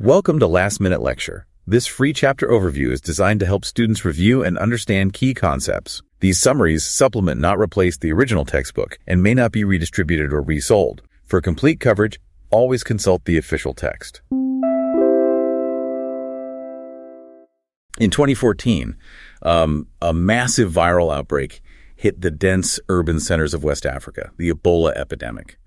Welcome to Last Minute Lecture. This free chapter overview is designed to help students review and understand key concepts. These summaries supplement, not replace, the original textbook and may not be redistributed or resold. For complete coverage, always consult the official text. In 2014, a massive viral outbreak hit the dense urban centers of West Africa, the Ebola epidemic.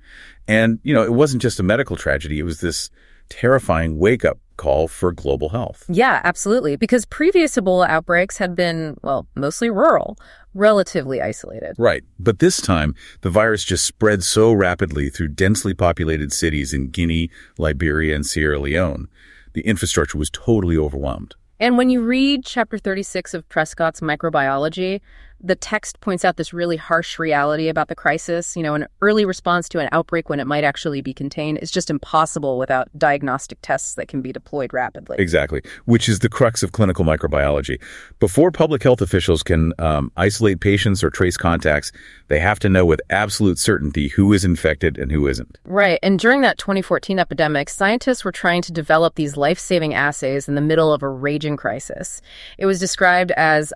And, it wasn't just a medical tragedy. It was this terrifying wake-up call for global health. Yeah, absolutely. Because previous Ebola outbreaks had been, mostly rural, relatively isolated. Right. But this time, the virus just spread so rapidly through densely populated cities in Guinea, Liberia, and Sierra Leone. The infrastructure was totally overwhelmed. And when you read Chapter 36 of Prescott's Microbiology, the text points out this really harsh reality about the crisis. An early response to an outbreak when it might actually be contained is just impossible without diagnostic tests that can be deployed rapidly. Exactly, which is the crux of clinical microbiology. Before public health officials can isolate patients or trace contacts, they have to know with absolute certainty who is infected and who isn't. Right, and during that 2014 epidemic, scientists were trying to develop these life-saving assays in the middle of a raging crisis. It was described as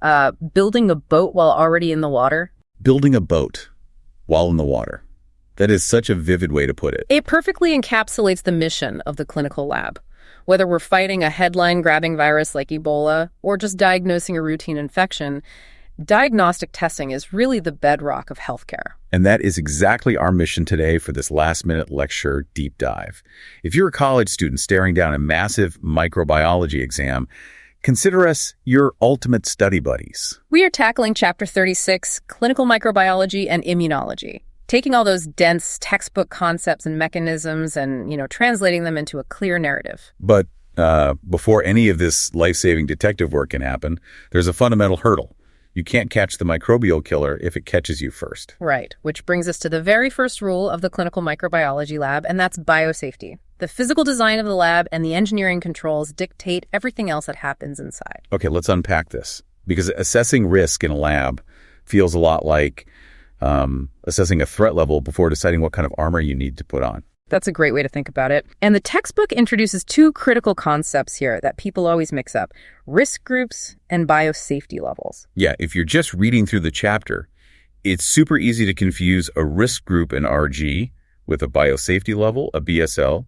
building a boat while already in the water. Building a boat while in the water. That is such a vivid way to put it. It perfectly encapsulates the mission of the clinical lab. Whether we're fighting a headline-grabbing virus like Ebola or just diagnosing a routine infection, diagnostic testing is really the bedrock of healthcare. And that is exactly our mission today for this last-minute lecture deep dive. If you're a college student staring down a massive microbiology exam, consider us your ultimate study buddies. We are tackling Chapter 36, Clinical Microbiology and Immunology, taking all those dense textbook concepts and mechanisms and, translating them into a clear narrative. But before any of this life-saving detective work can happen, there's a fundamental hurdle. You can't catch the microbial killer if it catches you first. Right, which brings us to the very first rule of the clinical microbiology lab, and that's biosafety. The physical design of the lab and the engineering controls dictate everything else that happens inside. Okay, let's unpack this. Because assessing risk in a lab feels a lot like assessing a threat level before deciding what kind of armor you need to put on. That's a great way to think about it. And the textbook introduces two critical concepts here that people always mix up: risk groups and biosafety levels. Yeah, if you're just reading through the chapter, it's super easy to confuse a risk group, an RG, with a biosafety level, a BSL.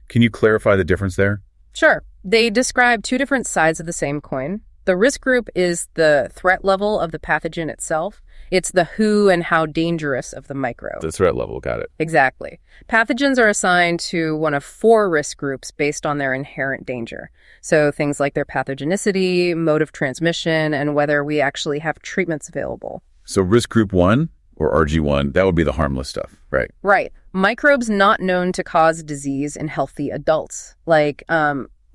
Can you clarify the difference there? Sure. They describe two different sides of the same coin. The risk group is the threat level of the pathogen itself. It's the who and how dangerous of the microbe. The threat level, got it. Exactly. Pathogens are assigned to one of four risk groups based on their inherent danger. So things like their pathogenicity, mode of transmission, and whether we actually have treatments available. So risk group 1 or RG1, that would be the harmless stuff, right? Right. Microbes not known to cause disease in healthy adults, like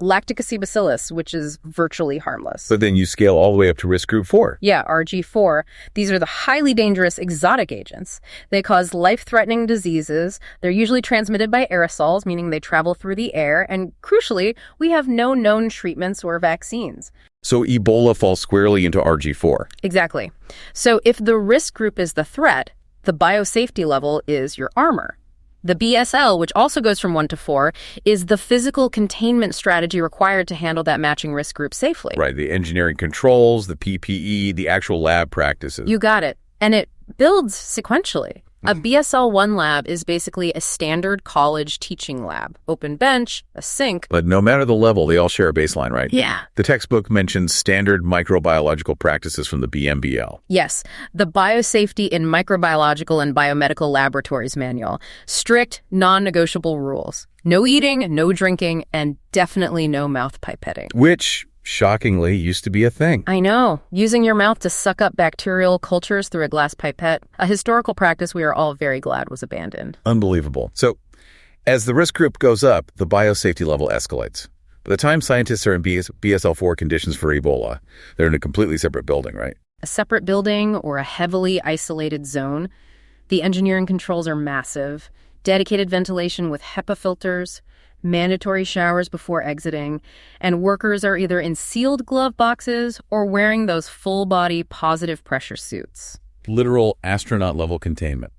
lactobacillus, which is virtually harmless. But then you scale all the way up to risk group 4. Yeah, RG4. These are the highly dangerous exotic agents. They cause life-threatening diseases. They're usually transmitted by aerosols, meaning they travel through the air. And crucially, we have no known treatments or vaccines. So Ebola falls squarely into RG4. Exactly. So if the risk group is the threat, the biosafety level is your armor. The BSL, which also goes from 1 to 4, is the physical containment strategy required to handle that matching risk group safely. Right, the engineering controls, the PPE, the actual lab practices. You got it. And it builds sequentially. A BSL-1 lab is basically a standard college teaching lab. Open bench, a sink. But no matter the level, they all share a baseline, right? Yeah. The textbook mentions standard microbiological practices from the BMBL. Yes, the Biosafety in Microbiological and Biomedical Laboratories Manual. Strict, non-negotiable rules. No eating, no drinking, and definitely no mouth pipetting. Which, shockingly, used to be a thing. I know. Using your mouth to suck up bacterial cultures through a glass pipette, a historical practice we are all very glad was abandoned. Unbelievable. So, as the risk group goes up, the biosafety level escalates. By the time scientists are in BSL-4 conditions for Ebola, they're in a completely separate building, right? A separate building or a heavily isolated zone. The engineering controls are massive. Dedicated ventilation with HEPA filters, mandatory showers before exiting, and workers are either in sealed glove boxes or wearing those full-body positive pressure suits. Literal astronaut-level containment.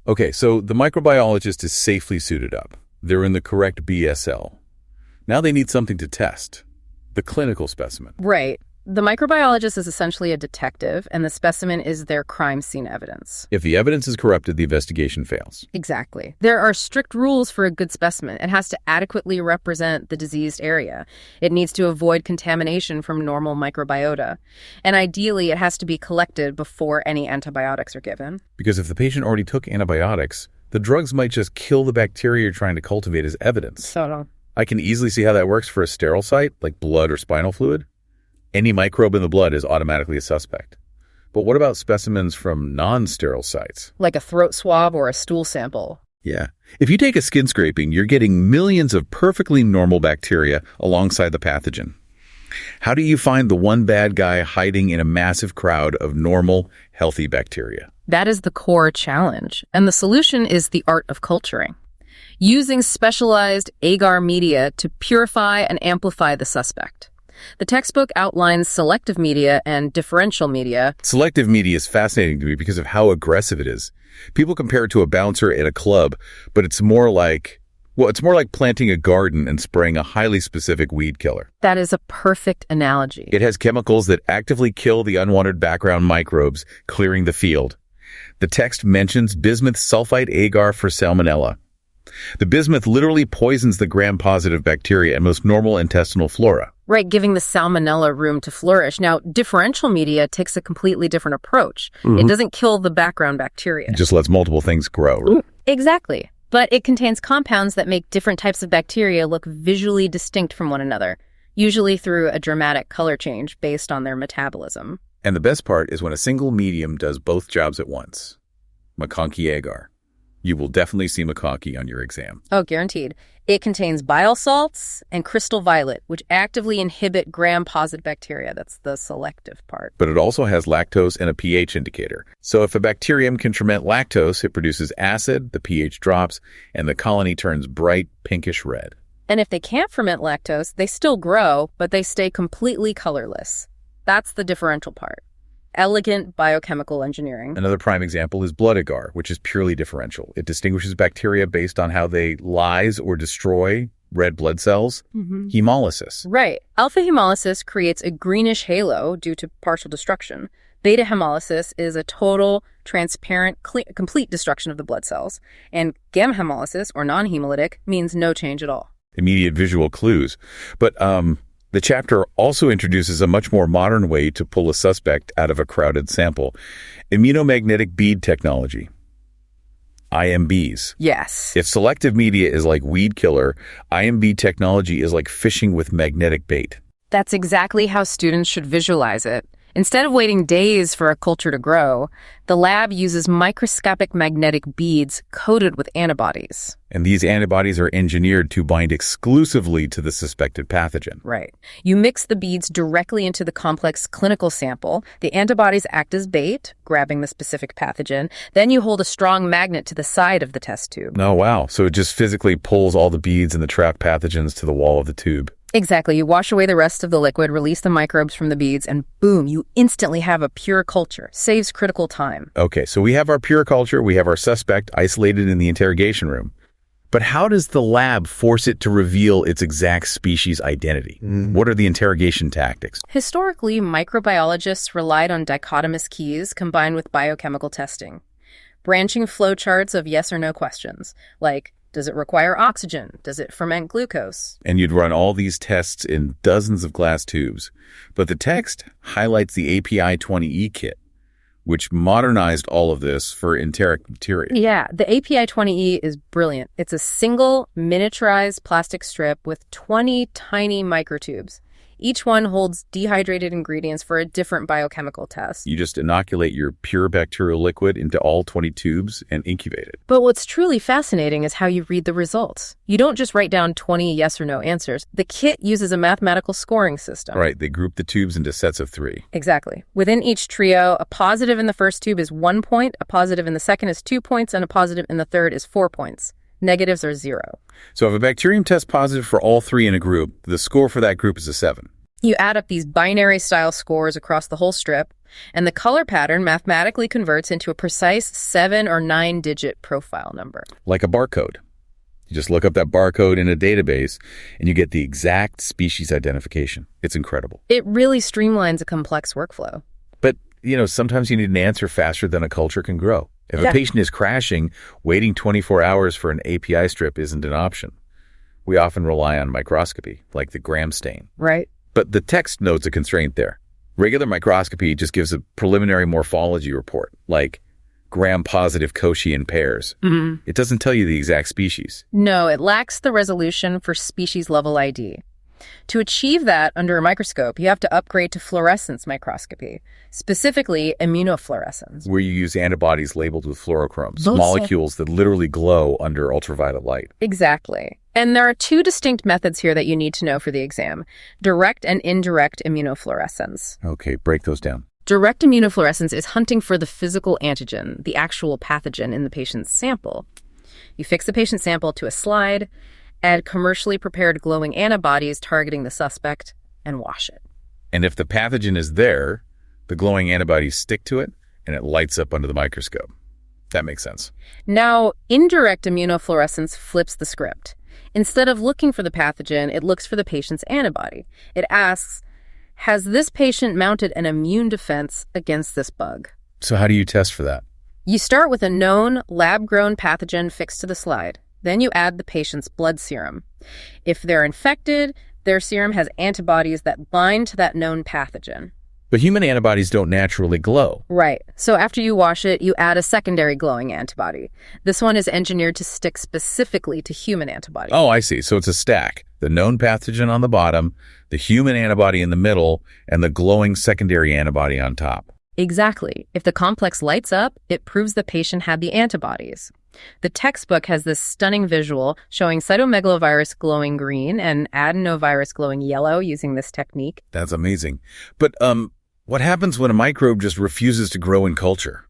Okay, so the microbiologist is safely suited up. They're in the correct BSL. Now they need something to test. The clinical specimen. Right. The microbiologist is essentially a detective, and the specimen is their crime scene evidence. If the evidence is corrupted, the investigation fails. Exactly. There are strict rules for a good specimen. It has to adequately represent the diseased area. It needs to avoid contamination from normal microbiota. And ideally, it has to be collected before any antibiotics are given. Because if the patient already took antibiotics, the drugs might just kill the bacteria you're trying to cultivate as evidence. I can easily see how that works for a sterile site, like blood or spinal fluid. Any microbe in the blood is automatically a suspect. But what about specimens from non-sterile sites? Like a throat swab or a stool sample. Yeah. If you take a skin scraping, you're getting millions of perfectly normal bacteria alongside the pathogen. How do you find the one bad guy hiding in a massive crowd of normal, healthy bacteria? That is the core challenge. And the solution is the art of culturing. Using specialized agar media to purify and amplify the suspect. The textbook outlines selective media and differential media. Selective media is fascinating to me because of how aggressive it is. People compare it to a bouncer at a club, but it's more like planting a garden and spraying a highly specific weed killer. That is a perfect analogy. It has chemicals that actively kill the unwanted background microbes, clearing the field. The text mentions bismuth sulfite agar for salmonella. The bismuth literally poisons the gram-positive bacteria and most normal intestinal flora. Right, giving the salmonella room to flourish. Now, differential media takes a completely different approach. It doesn't kill the background bacteria. It just lets multiple things grow. Exactly. But it contains compounds that make different types of bacteria look visually distinct from one another, usually through a dramatic color change based on their metabolism. And the best part is when a single medium does both jobs at once. McConkey agar. You will definitely see McConkey on your exam. Oh, guaranteed. It contains bile salts and crystal violet, which actively inhibit gram-positive bacteria. That's the selective part. But it also has lactose and a pH indicator. So if a bacterium can ferment lactose, it produces acid, the pH drops, and the colony turns bright pinkish red. And if they can't ferment lactose, they still grow, but they stay completely colorless. That's the differential part. Elegant biochemical engineering. Another prime example is blood agar, which is purely differential. It distinguishes bacteria based on how they lyse or destroy red blood cells. Hemolysis. Right. Alpha hemolysis creates a greenish halo due to partial destruction. Beta hemolysis is a total, transparent, complete destruction of the blood cells. And gamma hemolysis, or non-hemolytic, means no change at all. Immediate visual clues. But the chapter also introduces a much more modern way to pull a suspect out of a crowded sample. Immunomagnetic bead technology. IMBs. Yes. If selective media is like weed killer, IMB technology is like fishing with magnetic bait. That's exactly how students should visualize it. Instead of waiting days for a culture to grow, the lab uses microscopic magnetic beads coated with antibodies. And these antibodies are engineered to bind exclusively to the suspected pathogen. Right. You mix the beads directly into the complex clinical sample. The antibodies act as bait, grabbing the specific pathogen. Then you hold a strong magnet to the side of the test tube. Oh, wow. So it just physically pulls all the beads and the trapped pathogens to the wall of the tube. Exactly. You wash away the rest of the liquid, release the microbes from the beads, and boom, you instantly have a pure culture. Saves critical time. Okay, so we have our pure culture, we have our suspect isolated in the interrogation room. But how does the lab force it to reveal its exact species identity? What are the interrogation tactics? Historically, microbiologists relied on dichotomous keys combined with biochemical testing. Branching flowcharts of yes or no questions, like, does it require oxygen? Does it ferment glucose? And you'd run all these tests in dozens of glass tubes. But the text highlights the API-20E kit, which modernized all of this for enteric bacteria. Yeah, the API-20E is brilliant. It's a single miniaturized plastic strip with 20 tiny microtubes. Each one holds dehydrated ingredients for a different biochemical test. You just inoculate your pure bacterial liquid into all 20 tubes and incubate it. But what's truly fascinating is how you read the results. You don't just write down 20 yes or no answers. The kit uses a mathematical scoring system. Right, they group the tubes into sets of 3. Exactly. Within each trio, a positive in the first tube is 1 point, a positive in the second is 2 points, and a positive in the third is 4 points. Negatives are 0. So if a bacterium tests positive for all 3 in a group, the score for that group is a 7. You add up these binary-style scores across the whole strip, and the color pattern mathematically converts into a precise 7 or 9-digit profile number. Like a barcode. You just look up that barcode in a database and you get the exact species identification. It's incredible. It really streamlines a complex workflow. But, sometimes you need an answer faster than a culture can grow. If a patient is crashing, waiting 24 hours for an API strip isn't an option. We often rely on microscopy, like the gram stain. Right. But the text notes a constraint there. Regular microscopy just gives a preliminary morphology report, like gram-positive Cauchy pairs. Mm-hmm. It doesn't tell you the exact species. No, it lacks the resolution for species-level ID. To achieve that under a microscope, you have to upgrade to fluorescence microscopy, specifically immunofluorescence. Where you use antibodies labeled with fluorochromes, molecules that literally glow under ultraviolet light. Exactly. And there are two distinct methods here that you need to know for the exam: direct and indirect immunofluorescence. Okay, break those down. Direct immunofluorescence is hunting for the physical antigen, the actual pathogen in the patient's sample. You fix the patient sample to a slide, add commercially prepared glowing antibodies targeting the suspect, and wash it. And if the pathogen is there, the glowing antibodies stick to it, and it lights up under the microscope. That makes sense. Now, indirect immunofluorescence flips the script. Instead of looking for the pathogen, it looks for the patient's antibody. It asks, has this patient mounted an immune defense against this bug? So how do you test for that? You start with a known lab-grown pathogen fixed to the slide. Then you add the patient's blood serum. If they're infected, their serum has antibodies that bind to that known pathogen. But human antibodies don't naturally glow. Right. So after you wash it, you add a secondary glowing antibody. This one is engineered to stick specifically to human antibodies. Oh, I see. So it's a stack. The known pathogen on the bottom, the human antibody in the middle, and the glowing secondary antibody on top. Exactly. If the complex lights up, it proves the patient had the antibodies. The textbook has this stunning visual showing cytomegalovirus glowing green and adenovirus glowing yellow using this technique. That's amazing. But what happens when a microbe just refuses to grow in culture?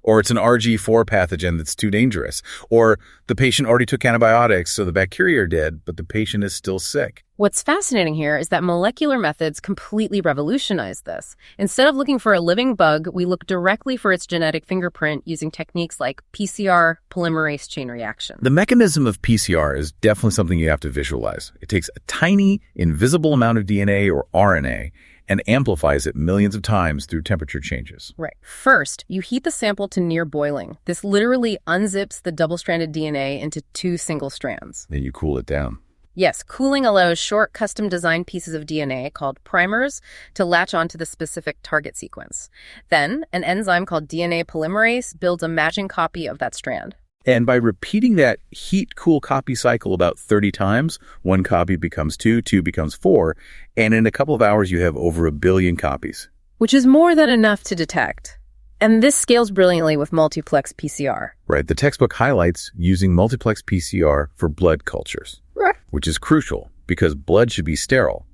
Or it's an RG4 pathogen that's too dangerous. Or the patient already took antibiotics, so the bacteria are dead, but the patient is still sick. What's fascinating here is that molecular methods completely revolutionized this. Instead of looking for a living bug, we look directly for its genetic fingerprint using techniques like PCR polymerase chain reaction. The mechanism of PCR is definitely something you have to visualize. It takes a tiny, invisible amount of DNA or RNA and amplifies it millions of times through temperature changes. Right. First, you heat the sample to near boiling. This literally unzips the double-stranded DNA into two single strands. Then you cool it down. Yes, cooling allows short, custom-designed pieces of DNA called primers to latch onto the specific target sequence. Then, an enzyme called DNA polymerase builds a matching copy of that strand. And by repeating that heat-cool copy cycle about 30 times, one copy becomes two becomes four, and in a couple of hours you have over 1 billion copies. Which is more than enough to detect. And this scales brilliantly with multiplex PCR. Right. The textbook highlights using multiplex PCR for blood cultures, Right. which is crucial because blood should be sterile.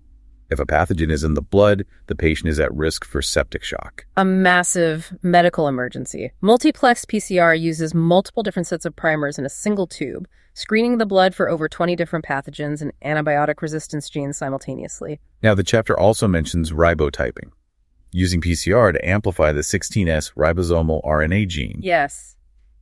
If a pathogen is in the blood, the patient is at risk for septic shock. A massive medical emergency. Multiplex PCR uses multiple different sets of primers in a single tube, screening the blood for over 20 different pathogens and antibiotic resistance genes simultaneously. Now, the chapter also mentions ribotyping, using PCR to amplify the 16S ribosomal RNA gene. Yes.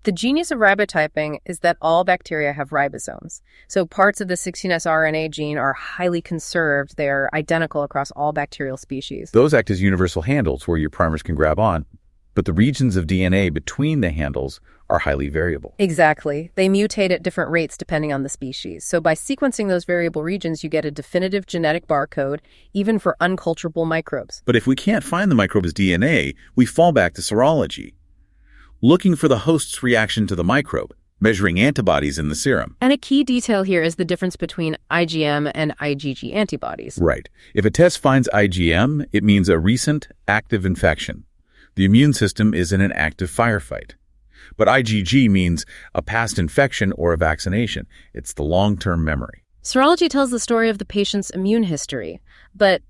The genius of ribotyping is that all bacteria have ribosomes. So parts of the 16S RNA gene are highly conserved. They are identical across all bacterial species. Those act as universal handles where your primers can grab on, but the regions of DNA between the handles are highly variable. Exactly. They mutate at different rates depending on the species. So by sequencing those variable regions, you get a definitive genetic barcode, even for unculturable microbes. But if we can't find the microbe's DNA, we fall back to serology, looking for the host's reaction to the microbe, measuring antibodies in the serum. And a key detail here is the difference between IgM and IgG antibodies. Right. If a test finds IgM, it means a recent active infection. The immune system is in an active firefight. But IgG means a past infection or a vaccination. It's the long-term memory. Serology tells the story of the patient's immune history, but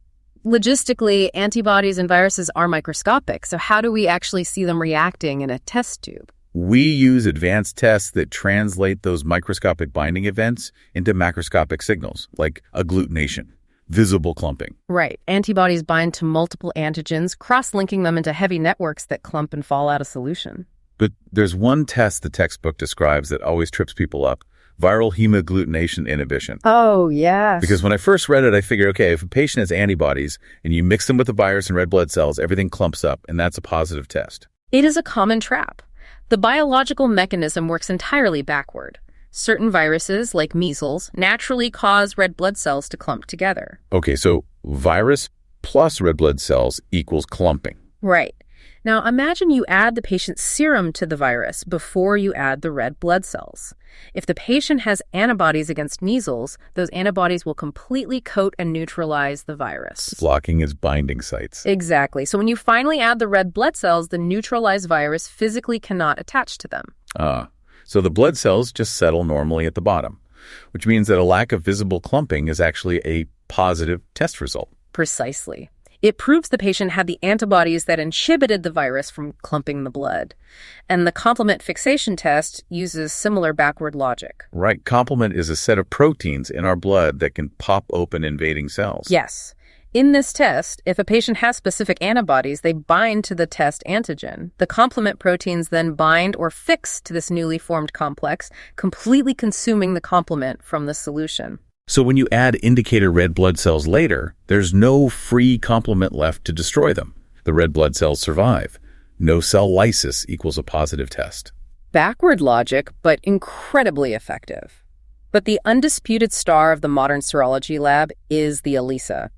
logistically, antibodies and viruses are microscopic, so how do we actually see them reacting in a test tube? We use advanced tests that translate those microscopic binding events into macroscopic signals, like agglutination, visible clumping. Right. Antibodies bind to multiple antigens, cross-linking them into heavy networks that clump and fall out of solution. But there's one test the textbook describes that always trips people up, viral hemagglutination inhibition. Oh, yes. Because when I first read it, I figured, okay, if a patient has antibodies and you mix them with the virus and red blood cells, everything clumps up, and that's a positive test. It is a common trap. The biological mechanism works entirely backward. Certain viruses, like measles, naturally cause red blood cells to clump together. Okay, so virus plus red blood cells equals clumping. Right. Now, imagine you add the patient's serum to the virus before you add the red blood cells. If the patient has antibodies against measles, those antibodies will completely coat and neutralize the virus. Blocking its binding sites. Exactly. So when you finally add the red blood cells, the neutralized virus physically cannot attach to them. So the blood cells just settle normally at the bottom, which means that a lack of visible clumping is actually a positive test result. Precisely. It proves the patient had the antibodies that inhibited the virus from clumping the blood. And the complement fixation test uses similar backward logic. Right. Complement is a set of proteins in our blood that can pop open invading cells. Yes. In this test, if a patient has specific antibodies, they bind to the test antigen. The complement proteins then bind or fix to this newly formed complex, completely consuming the complement from the solution. So when you add indicator red blood cells later, there's no free complement left to destroy them. The red blood cells survive. No cell lysis equals a positive test. Backward logic, but incredibly effective. But the undisputed star of the modern serology lab is the ELISA,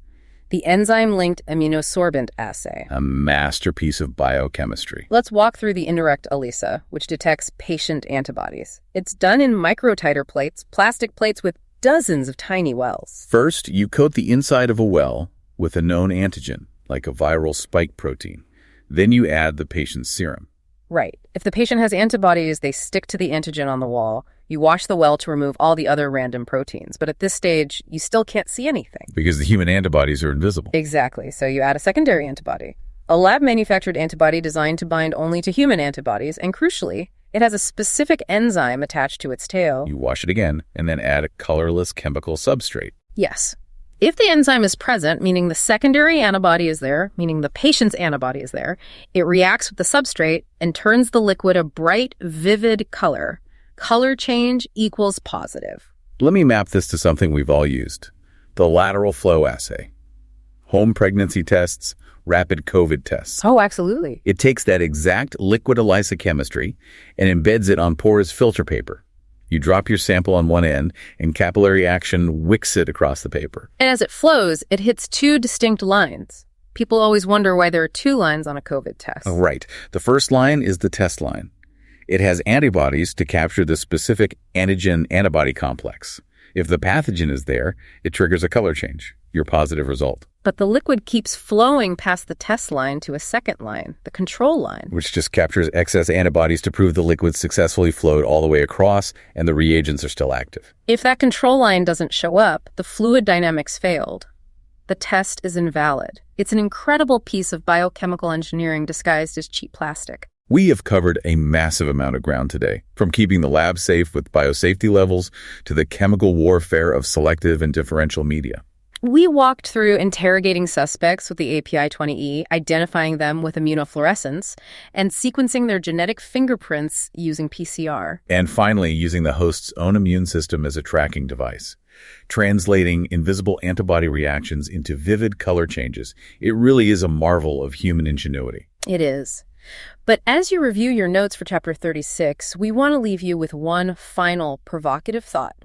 the enzyme-linked immunosorbent assay. A masterpiece of biochemistry. Let's walk through the indirect ELISA, which detects patient antibodies. It's done in microtiter plates, plastic plates with dozens of tiny wells. First, you coat the inside of a well with a known antigen, like a viral spike protein. Then you add the patient's serum. Right. If the patient has antibodies, they stick to the antigen on the wall. You wash the well to remove all the other random proteins. But at this stage, you still can't see anything. Because the human antibodies are invisible. Exactly. So you add a secondary antibody. A lab-manufactured antibody designed to bind only to human antibodies, and crucially, it has a specific enzyme attached to its tail. You wash it again, and then add a colorless chemical substrate. Yes. If the enzyme is present, meaning the secondary antibody is there, meaning the patient's antibody is there, it reacts with the substrate and turns the liquid a bright, vivid color. Color change equals positive. Let me map this to something we've all used. The lateral flow assay. Home pregnancy tests, rapid COVID tests. Oh, absolutely. It takes that exact liquid ELISA chemistry and embeds it on porous filter paper. You drop your sample on one end, and capillary action wicks it across the paper. And as it flows, it hits two distinct lines. People always wonder why there are two lines on a COVID test. Right. The first line is the test line. It has antibodies to capture the specific antigen-antibody complex. If the pathogen is there, it triggers a color change, your positive result. But the liquid keeps flowing past the test line to a second line, the control line. Which just captures excess antibodies to prove the liquid successfully flowed all the way across and the reagents are still active. If that control line doesn't show up, the fluid dynamics failed. The test is invalid. It's an incredible piece of biochemical engineering disguised as cheap plastic. We have covered a massive amount of ground today, from keeping the lab safe with biosafety levels to the chemical warfare of selective and differential media. We walked through interrogating suspects with the API-20E, identifying them with immunofluorescence, and sequencing their genetic fingerprints using PCR. And finally, using the host's own immune system as a tracking device, translating invisible antibody reactions into vivid color changes. It really is a marvel of human ingenuity. It is. But as you review your notes for Chapter 36, we want to leave you with one final provocative thought.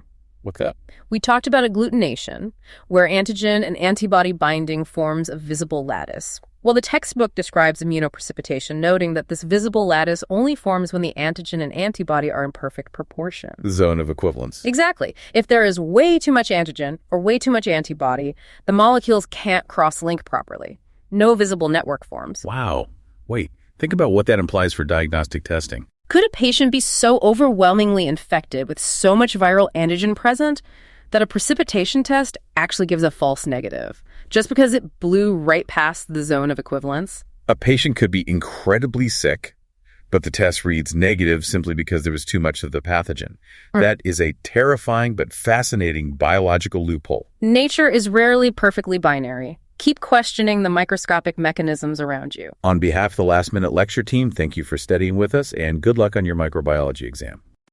What's that? We talked about agglutination, where antigen and antibody binding forms a visible lattice. Well, the textbook describes immunoprecipitation, noting that this visible lattice only forms when the antigen and antibody are in perfect proportion. The zone of equivalence. Exactly. If there is way too much antigen or way too much antibody, the molecules can't cross-link properly. No visible network forms. Wow. Wait, think about what that implies for diagnostic testing. Could a patient be so overwhelmingly infected with so much viral antigen present that a precipitation test actually gives a false negative, just because it blew right past the zone of equivalence? A patient could be incredibly sick, but the test reads negative simply because there was too much of the pathogen. That is a terrifying but fascinating biological loophole. Nature is rarely perfectly binary. Keep questioning the microscopic mechanisms around you. On behalf of the Last Minute Lecture team, thank you for studying with us, and good luck on your microbiology exam.